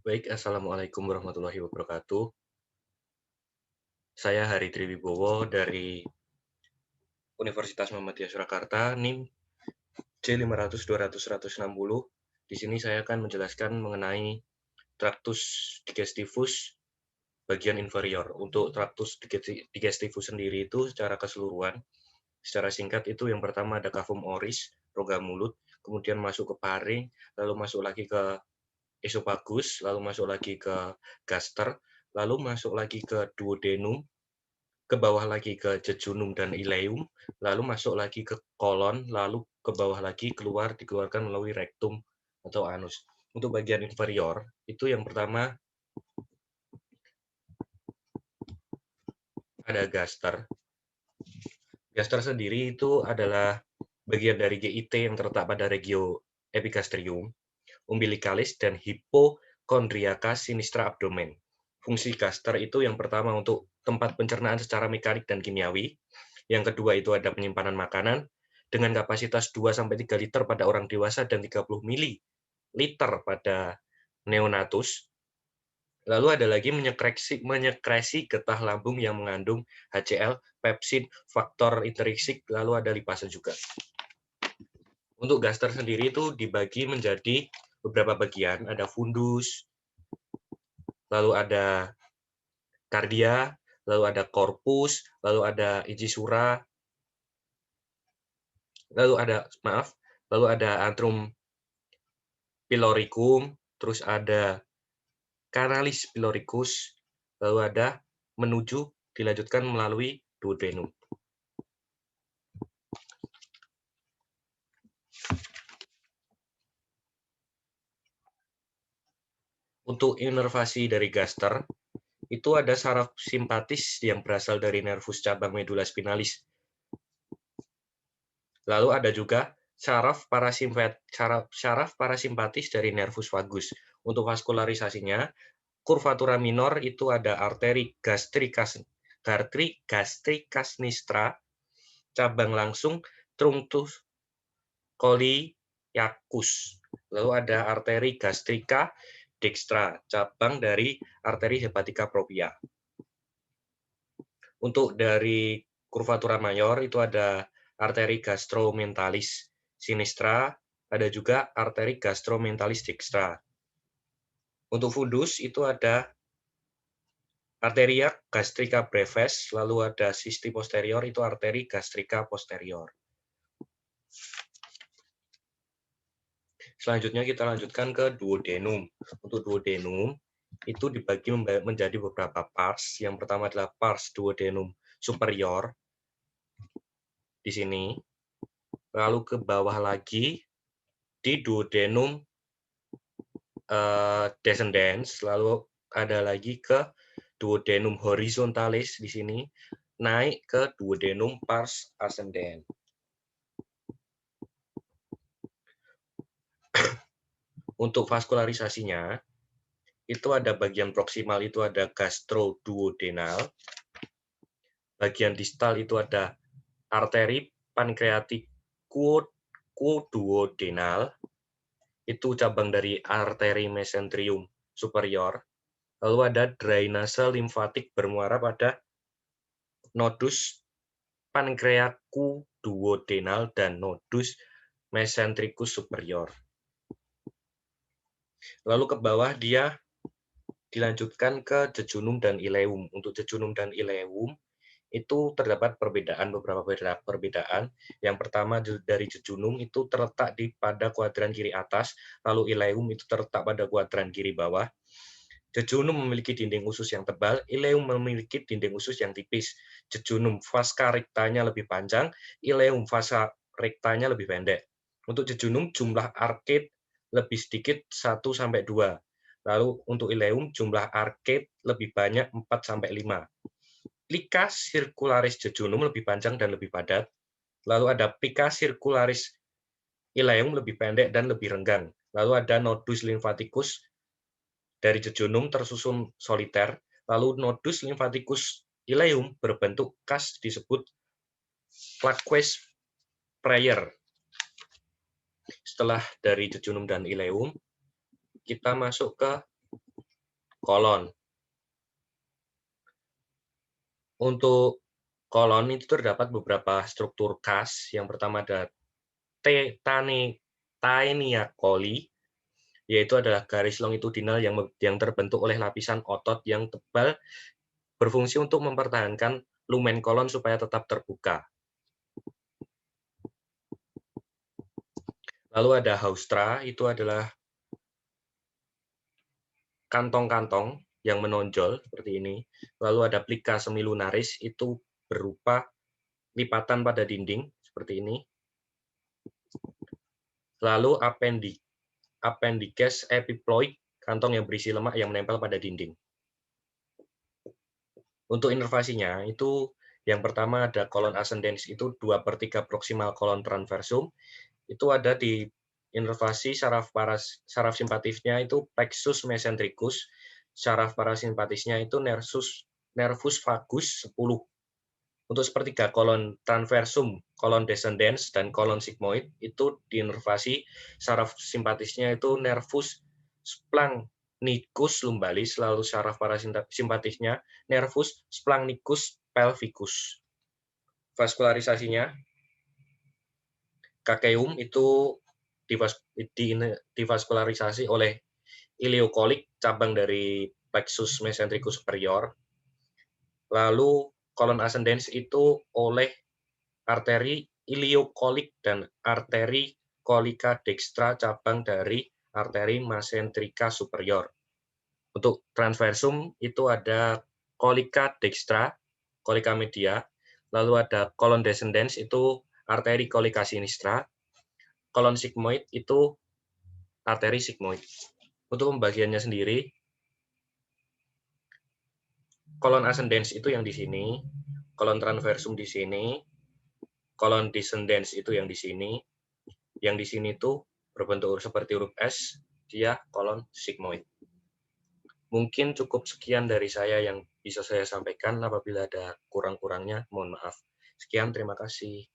Baik, Assalamualaikum warahmatullahi wabarakatuh. Saya Hari Triwibowo dari Universitas Muhammadiyah Surakarta, NIM J500-200-160. Di sini saya akan menjelaskan mengenai traktus digestivus bagian inferior. Untuk traktus digestivus sendiri itu secara keseluruhan, secara singkat itu yang pertama ada cavum oris, rongga mulut, kemudian masuk ke paring, lalu masuk lagi ke esophagus, lalu masuk lagi ke gaster, lalu masuk lagi ke duodenum, ke bawah lagi ke jejunum dan ileum, lalu masuk lagi ke kolon, lalu ke bawah lagi dikeluarkan melalui rektum atau anus. Untuk bagian inferior, itu yang pertama ada gaster. Gaster sendiri itu adalah bagian dari GIT yang terletak pada regio epigastrium, umbilicalis, dan hypochondriaca sinistra abdomen. Fungsi gaster itu yang pertama untuk tempat pencernaan secara mekanik dan kimiawi. Yang kedua itu ada penyimpanan makanan dengan kapasitas 2-3 liter pada orang dewasa dan 30 ml pada neonatus. Lalu ada lagi menyekresi getah lambung yang mengandung HCl, pepsin, faktor intrinsik, lalu ada lipase juga. Untuk gaster sendiri itu dibagi menjadi beberapa bagian, ada fundus, lalu ada kardia, lalu ada korpus, lalu ada incisura, lalu ada antrum pyloricum, terus ada canalis pyloricus, lalu ada dilanjutkan melalui duodenum. Untuk inervasi dari gaster, itu ada saraf simpatis yang berasal dari nervus cabang medula spinalis. Lalu ada juga saraf parasimpatis dari nervus vagus. Untuk vaskularisasinya, kurvatura minor itu ada arteri gastricus sinistra, cabang langsung trunctus coliacus. Lalu ada arteri gastrica dextra, cabang dari arteri hepatica propria. Untuk dari kurvatura mayor itu ada arteri gastromentalis sinistra, ada juga arteri gastromentalis dextra. Untuk fundus itu ada arteria gastrica brevis, lalu ada sisti posterior itu arteri gastrica posterior. Selanjutnya kita lanjutkan ke duodenum. Untuk duodenum itu dibagi menjadi beberapa parts. Yang pertama adalah pars duodenum superior di sini. Lalu ke bawah lagi di duodenum descendens, lalu ada lagi ke duodenum horizontalis di sini, naik ke duodenum pars ascendens. Untuk vaskularisasinya, itu ada bagian proksimal itu ada gastroduodenal, bagian distal itu ada arteri pankreatikuduodenal, itu cabang dari arteri mesenterium superior. Lalu ada drainase limfatik bermuara pada nodus pankreakuduodenal dan nodus mesentricus superior. Lalu ke bawah dia dilanjutkan ke jejunum dan ileum. Untuk jejunum dan ileum itu terdapat beberapa perbedaan. Yang pertama dari jejunum itu terletak pada kuadran kiri atas, lalu ileum itu terletak pada kuadran kiri bawah. Jejunum memiliki dinding usus yang tebal, ileum memiliki dinding usus yang tipis. Jejunum vasca rectanya lebih panjang, ileum vasca rectanya lebih pendek. Untuk jejunum jumlah arcade lebih sedikit 1-2. Lalu untuk ileum jumlah arcade lebih banyak 4-5. Plica circularis jejunum lebih panjang dan lebih padat. Lalu ada plica circularis ileum lebih pendek dan lebih renggang. Lalu ada nodus limfaticus dari jejunum tersusun soliter. Lalu nodus limfaticus ileum berbentuk kas disebut plaques prayer. Setelah dari jejunum dan ileum, kita masuk ke kolon. Untuk kolon itu terdapat beberapa struktur khas. Yang pertama ada Taenia coli, yaitu adalah garis longitudinal yang terbentuk oleh lapisan otot yang tebal, berfungsi untuk mempertahankan lumen kolon supaya tetap terbuka. Lalu ada haustra, itu adalah kantong-kantong yang menonjol seperti ini. Lalu ada plica semilunaris, itu berupa lipatan pada dinding seperti ini. Lalu appendikes epiploid, kantong yang berisi lemak yang menempel pada dinding. Untuk inervasinya, itu yang pertama ada kolon ascendens, itu 2/3 proximal kolon transversum. Itu ada di inervasi saraf simpatisnya itu plexus mesentricus, saraf parasimpatisnya itu nervus vagus 10. Untuk sepertiga kolon transversum, kolon descendens, dan kolon sigmoid itu diinervasi saraf simpatisnya itu nervus splagnicus lumbalis, lalu saraf parasimpatisnya nervus splagnicus pelvicus. Vaskularisasinya, cakeum itu divaskularisasi oleh ileokolik, cabang dari plexus mesentricus superior. Lalu kolon ascendens itu oleh arteri iliokolik dan arteri colica dextra, cabang dari arteri mesentrika superior. Untuk transversum itu ada colica dextra, colica media, lalu ada kolon descendens itu arteri colica sinistra, kolon sigmoid itu arteri sigmoid. Untuk pembagiannya sendiri, kolon ascendens itu yang di sini, kolon transversum di sini, kolon descendens itu yang di sini. Yang di sini tuh berbentuk seperti huruf S, dia kolon sigmoid. Mungkin cukup sekian dari saya yang bisa saya sampaikan. Apabila ada kurang-kurangnya, mohon maaf. Sekian, terima kasih.